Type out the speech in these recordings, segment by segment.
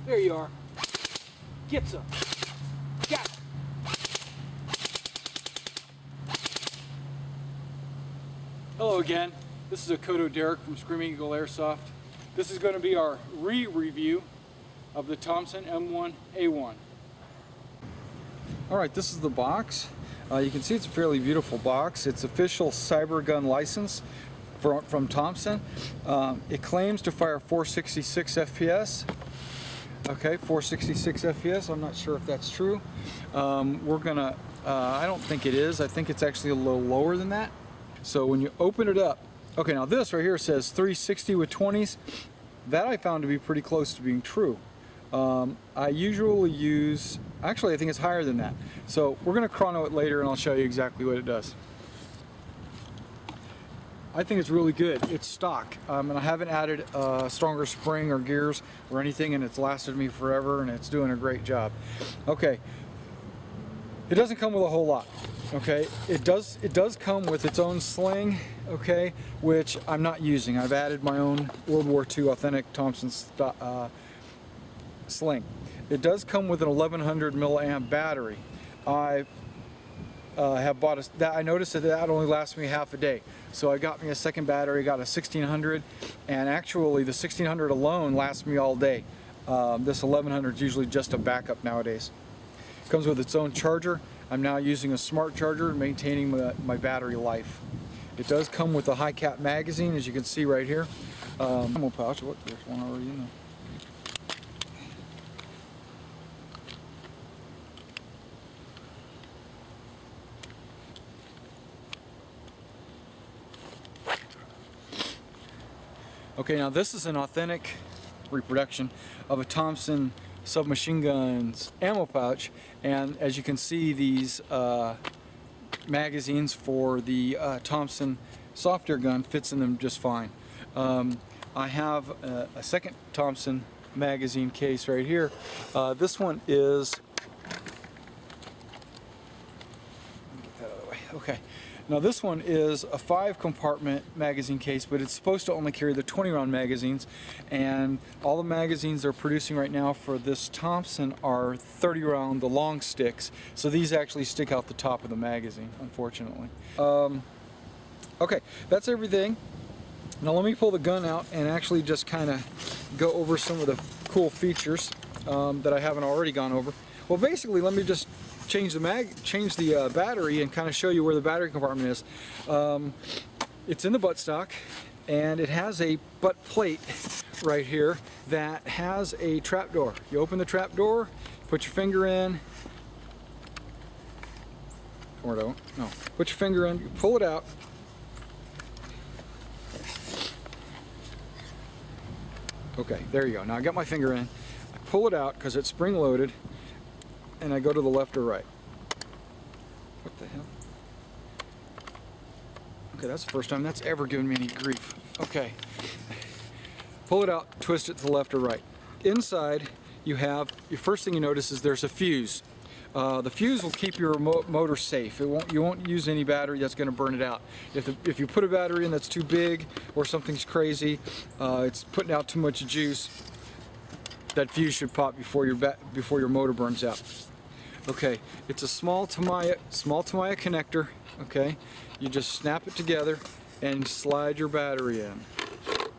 There you are. Get some. Got it. Hello again. This is Akoto Derek from Screaming Eagle Airsoft. This is going to be our re-review of the Thompson M1A1. Alright, this is the box. You can see it's a fairly beautiful box. It's official cyber gun license from Thompson. It claims to fire 466 FPS. Okay, 466 FPS. I'm not sure if that's true. We're gonna, I don't think it is. I think it's actually a little lower than that. So when you open it up, okay, now this right here says 360 with 20s. That I found to be pretty close to being true. I usually use, actually I think it's higher than that. So we're going to chrono it later and I'll show you exactly what it does. I think it's really good. It's stock, and I haven't added a stronger spring or gears or anything, and it's lasted me forever and it's doing a great job. Okay, it doesn't come with a whole lot. Okay, it does come with its own sling, okay, which I'm not using. I've added my own World War II authentic Thompson sling. It does come with an 1100 milliamp battery. I have bought I noticed that only lasts me half a day, so I got me a second battery, got a 1600, and actually the 1600 alone lasts me all day. This 1100 is usually just a backup nowadays. It comes with its own charger. I'm now using a smart charger, maintaining my battery life. It does come with a high cap magazine, as you can see right here. Ammo pouch. Look, there's one already in there. Okay, now this is an authentic reproduction of a Thompson submachine gun's ammo pouch, and as you can see, these magazines for the Thompson soft air gun fits in them just fine. I have a second Thompson magazine case right here. This one is, let me get that out of the way. Okay. Now this one is a 5-compartment magazine case, but it's supposed to only carry the 20-round magazines, and all the magazines they're producing right now for this Thompson are 30-round, the long sticks, so these actually stick out the top of the magazine, unfortunately. Okay, that's everything. Now let me pull the gun out and actually just kind of go over some of the cool features that I haven't already gone over. Well, basically, let me just change the battery and kind of show you where the battery compartment is. It's in the buttstock, and it has a butt plate right here that has a trap door. You open the trap door, put your finger in, or don't, no, put your finger in, you pull it out, okay, there you go. Now I got my finger in, I pull it out because it's spring loaded, and I go to the left or right. What the hell? Okay, that's the first time that's ever given me any grief. Okay. Pull it out, twist it to the left or right. Inside, you have, your first thing you notice is there's a fuse. The fuse will keep your motor safe. You won't use any battery that's going to burn it out. If you put a battery in that's too big or something's crazy, it's putting out too much juice, that fuse should pop before your motor burns out. Okay, it's a small Tamiya connector. Okay, you just snap it together and slide your battery in.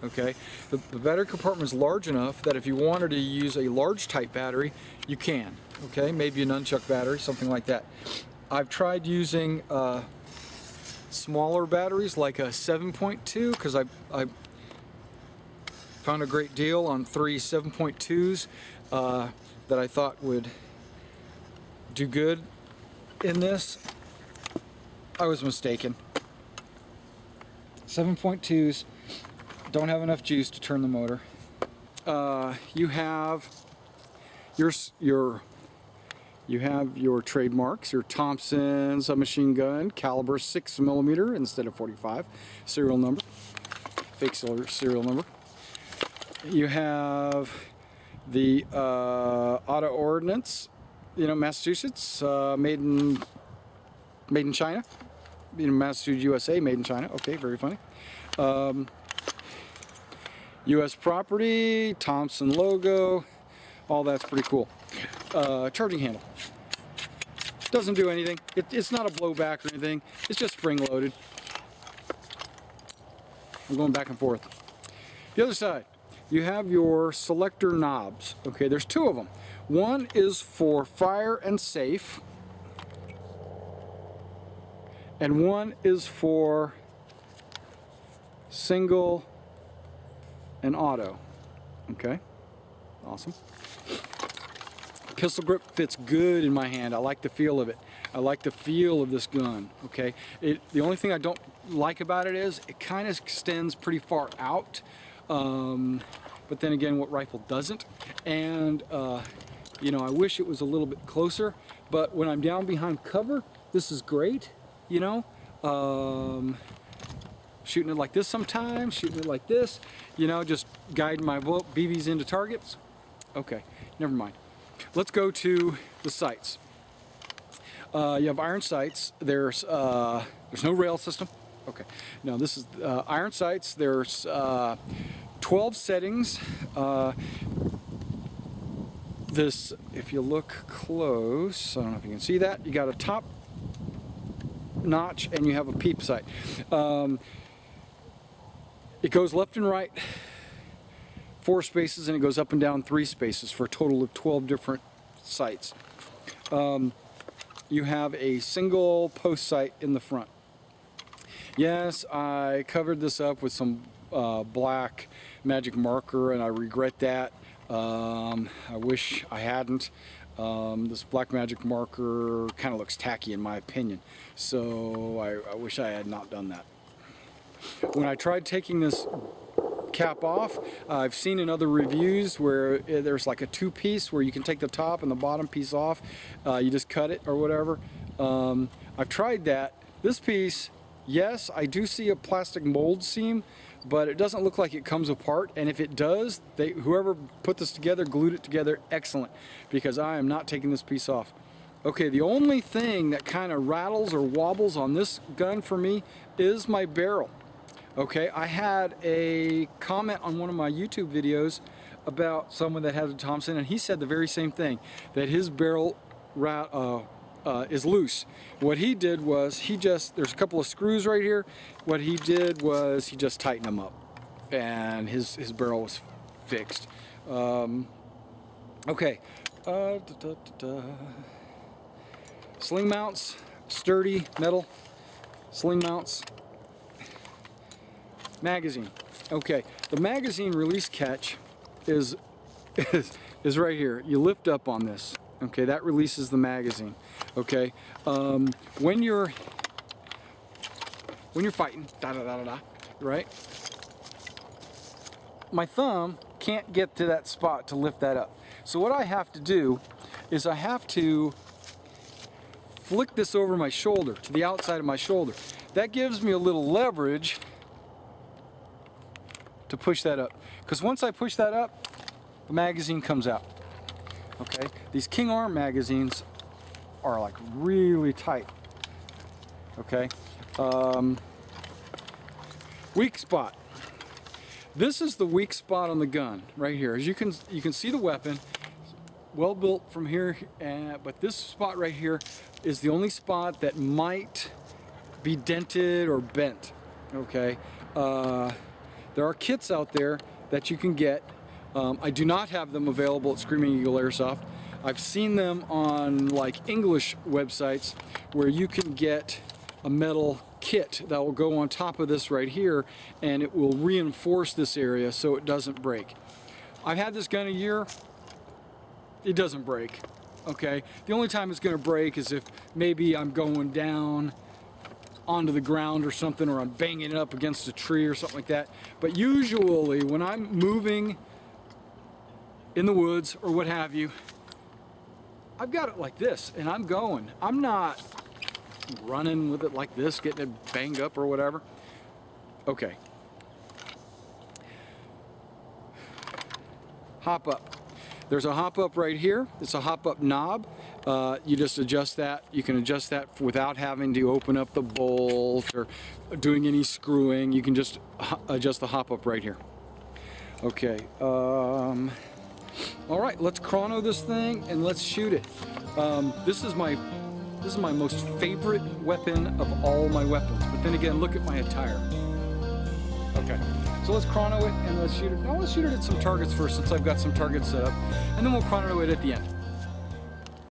Okay, the battery compartment is large enough that if you wanted to use a large type battery, you can. Okay, maybe a nunchuck battery, something like that. I've tried using smaller batteries like a 7.2 because I found a great deal on 3 7.2s that I thought would do good in this. I was mistaken. 7.2s don't have enough juice to turn the motor. You have your trademarks, your Thompson submachine gun, caliber 6mm instead of 45, serial number, fake serial number. You have the auto ordnance, Massachusetts, made in China, Massachusetts, USA, made in China. Okay, very funny. U.S. property, Thompson logo, all that's pretty cool. Charging handle. Doesn't do anything. It's not a blowback or anything. It's just spring loaded. I'm going back and forth. The other side, you have your selector knobs. Okay, there's two of them. One is for fire and safe, and one is for single and auto. Okay, awesome. Pistol grip fits good in my hand. I like the feel of it. I like the feel of this gun. Okay, the only thing I don't like about it is it kind of extends pretty far out. But then again, what rifle doesn't? And you know, I wish it was a little bit closer. But when I'm down behind cover, this is great. You know, shooting it like this sometimes, shooting it like this. You know, just guiding my BBs into targets. Okay, never mind. Let's go to the sights. You have iron sights. There's no rail system. Okay. Now this is iron sights. There's 12 settings. This, if you look close, I don't know if you can see that. You got a top notch and you have a peep sight. It goes left and right 4 spaces, and it goes up and down 3 spaces for a total of 12 different sights. You have a single post sight in the front. Yes, I covered this up with some black magic marker, and I regret that. I wish I hadn't. This black magic marker kind of looks tacky in my opinion, so I wish I had not done that. When I tried taking this cap off, I've seen in other reviews where there's like a 2-piece where you can take the top and the bottom piece off. You just cut it or whatever. I've tried that. This piece, yes, I do see a plastic mold seam, but it doesn't look like it comes apart. And if it does, whoever put this together glued it together excellent, because I am not taking this piece off. Okay, the only thing that kind of rattles or wobbles on this gun for me is my barrel. Okay, I had a comment on one of my YouTube videos about someone that had a Thompson, and he said the very same thing, that his barrel is loose. What he did was, there's a couple of screws right here. What he did was he just tightened them up, and his barrel was fixed. Okay, sling mounts, sturdy metal sling mounts. Magazine. Okay, the magazine release catch is right here. You lift up on this. Okay, that releases the magazine. Okay, when you're fighting, right? My thumb can't get to that spot to lift that up. So what I have to do is I have to flick this over my shoulder, to the outside of my shoulder. That gives me a little leverage to push that up, because once I push that up, the magazine comes out. Okay, these King Arm magazines are like really tight. Okay, weak spot. This is the weak spot on the gun right here. As you can see the weapon, well built from here, but this spot right here is the only spot that might be dented or bent. Okay. There are kits out there that you can get. I do not have them available at Screaming Eagle Airsoft. I've seen them on like English websites where you can get a metal kit that will go on top of this right here, and it will reinforce this area so it doesn't break. I've had this gun a year. It doesn't break. Okay, the only time it's going to break is if maybe I'm going down onto the ground or something, or I'm banging it up against a tree or something like that. But usually when I'm moving in the woods or what have you, I've got it like this and I'm going. I'm not running with it like this, getting it banged up or whatever. Okay. Hop up. There's a hop up right here. It's a hop up knob. You just adjust that. You can adjust that without having to open up the bolt or doing any screwing. You can just adjust the hop up right here. Okay. All right, let's chrono this thing and let's shoot it. This is my most favorite weapon of all my weapons. But then again, look at my attire. Okay, so let's chrono it and let's shoot it. Now let's shoot it at some targets first, since I've got some targets set up, and then we'll chrono it at the end.